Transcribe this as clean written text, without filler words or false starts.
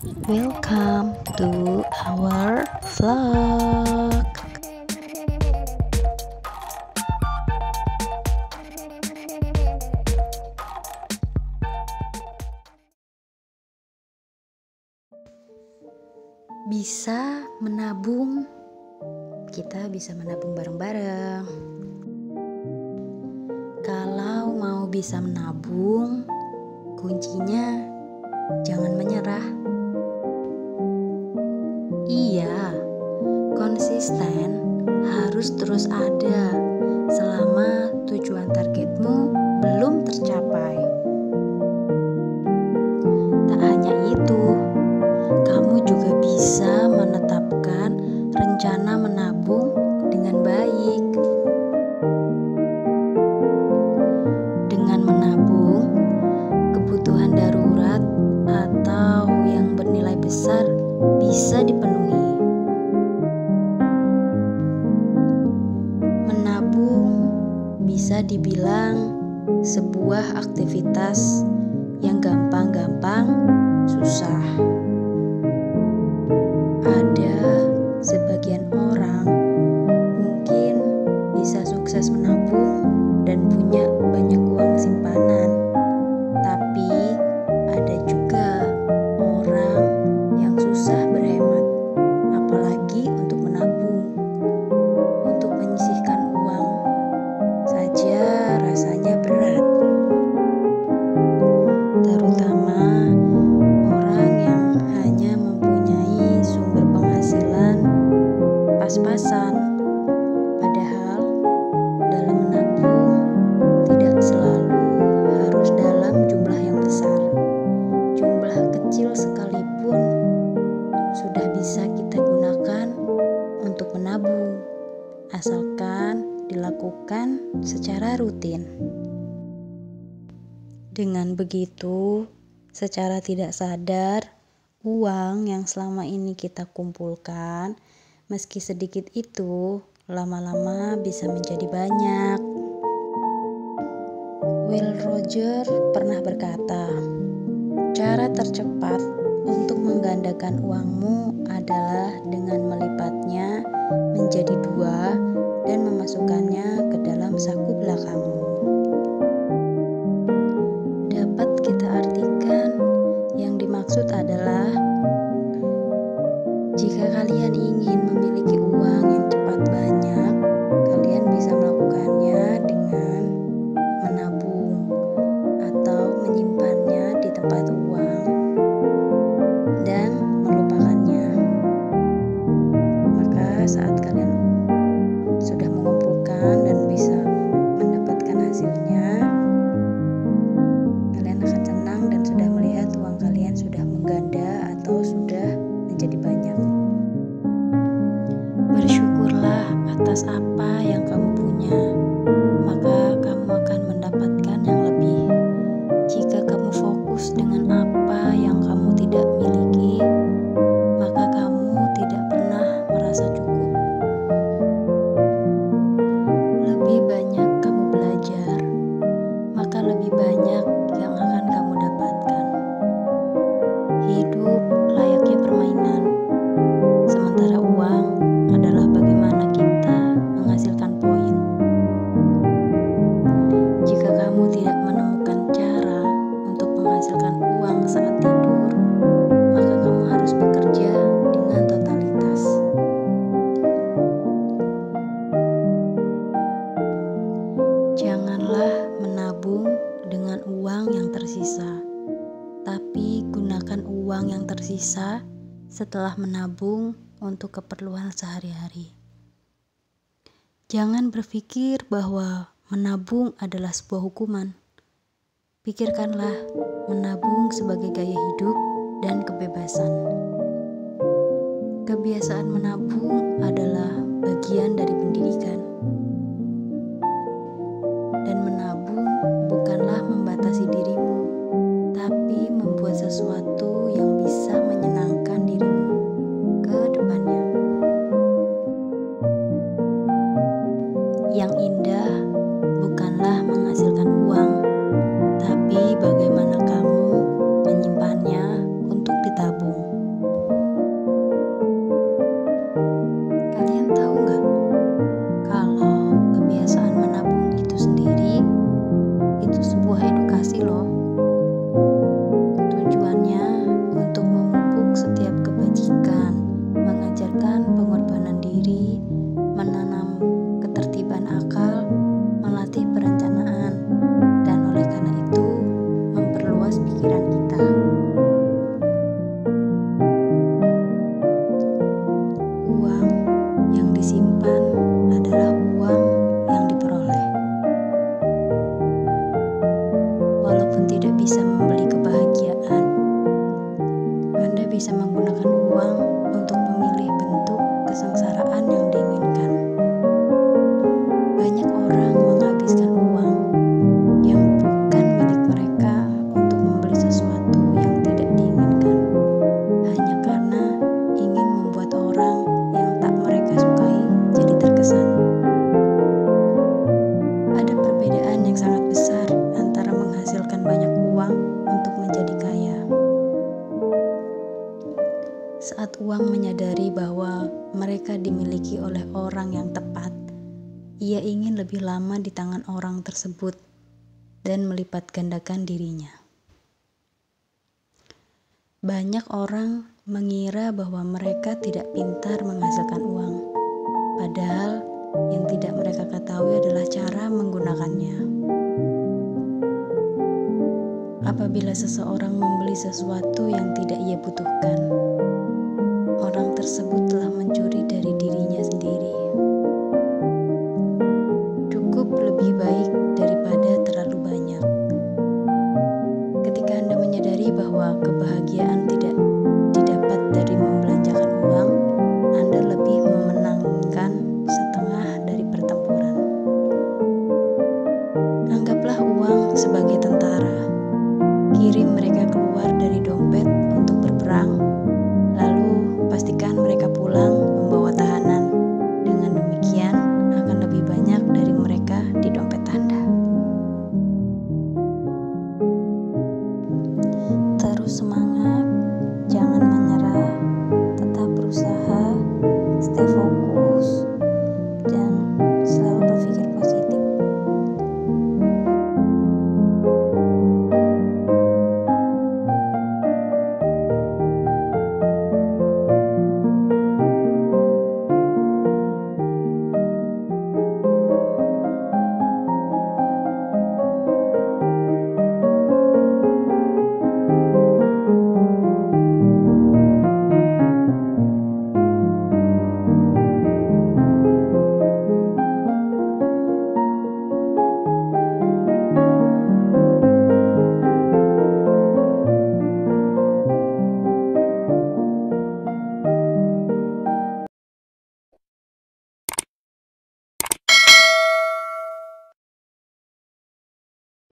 Welcome to our vlog. Bisa menabung, kita bisa menabung bareng-bareng. Kalau mau bisa menabung, kuncinya jangan menyerah. Iya, konsisten harus terus ada selama tujuan targetmu belum tercapai. Tak hanya itu, kamu juga bisa menetapkan rencana menabung dengan baik. Dengan menabung, kebutuhan darurat atau yang bernilai besar bisa dipenuhi. Menabung bisa dibilang sebuah aktivitas yang gampang-gampang susah. Ada sebagian orang mungkin bisa sukses menabung dan punya banyak uang simpanan, tapi ada juga orang yang susah berhemat, apalagi untuk menabung. Untuk menyisihkan uang saja rasanya berat, terutama orang yang hanya mempunyai sumber penghasilan pas-pasan. Padahal dalam menabung tidak selalu harus dalam jumlah yang besar. Jumlah kecil sekalipun sudah bisa kita gunakan untuk menabung, asalkan dilakukan secara rutin. Dengan begitu, secara tidak sadar, uang yang selama ini kita kumpulkan, meski sedikit itu, lama-lama bisa menjadi banyak. Will Rogers pernah berkata, cara tercepat untuk menggandakan uangmu adalah dengan melipatnya menjadi 2 dan memasukkannya ke dalam saku belakangmu. Dapat kita artikan, yang dimaksud adalah jika kalian ingin memiliki uang yang cepat banyak, kalian bisa melakukannya dengan menabung atau menyimpannya di tempat uang dan melupakannya. Maka saat kalian sudah mengumpulkan dan bisa mendapatkan hasilnya, kalian akan senang dan sudah melihat uang kalian sudah mengganda atau sudah menjadi banyak. Bersyukurlah atas apa yang kamu punya, maka kamu akan mendapatkan yang lebih. Jika kamu fokus dengan apa yang kamu tidak miliki, maka kamu tidak pernah merasa cukup. Lebih banyak kamu belajar, maka lebih banyak yang akan kamu dapatkan. Hidup layaknya permainan, sementara uang adalah bagaimana kita menghasilkan poin. Jika kamu tidak menemukan cara untuk menghasilkan uang saat tidur, maka kamu harus bekerja dengan totalitas. Janganlah menabung dengan uang yang tersisa, tapi gunakan uang yang tersisa setelah menabung untuk keperluan sehari-hari. Jangan berpikir bahwa menabung adalah sebuah hukuman. Pikirkanlah menabung sebagai gaya hidup dan kebebasan. Kebiasaan menabung adalah bagian dari pendidikan. Dan menabung bukanlah membatasi dirimu, tapi membuat sesuatu yang bisa menyenangkan dirimu ke depannya. Yang indah bukanlah menghasilkan uang, tapi bagaimana kamu menyimpannya Anda bisa menggunakan uang untuk memilih bentuk kesengsaraan yang diinginkan. Banyak orang menghabiskan uang yang bukan milik mereka untuk membeli sesuatu yang tidak diinginkan, hanya karena ingin membuat orang yang tak mereka sukai jadi terkesan. Ada perbedaan yang sangat besar antara menghasilkan banyak uang untuk menjadi kaya. Saat uang menyadari bahwa mereka dimiliki oleh orang yang tepat, ia ingin lebih lama di tangan orang tersebut dan melipat gandakan dirinya. Banyak orang mengira bahwa mereka tidak pintar menghasilkan uang, padahal yang tidak mereka ketahui adalah cara menggunakannya. Apabila seseorang membeli sesuatu yang tidak ia butuhkan, orang tersebut telah mencuri dari dirinya sendiri. Cukup lebih baik daripada terlalu banyak. Ketika Anda menyadari bahwa kebahagiaan tidak didapat dari membelanjakan uang, Anda lebih memenangkan setengah dari pertempuran. Anggaplah uang sebagai tentara. Kirim mereka keluar dari dompet untuk berperang,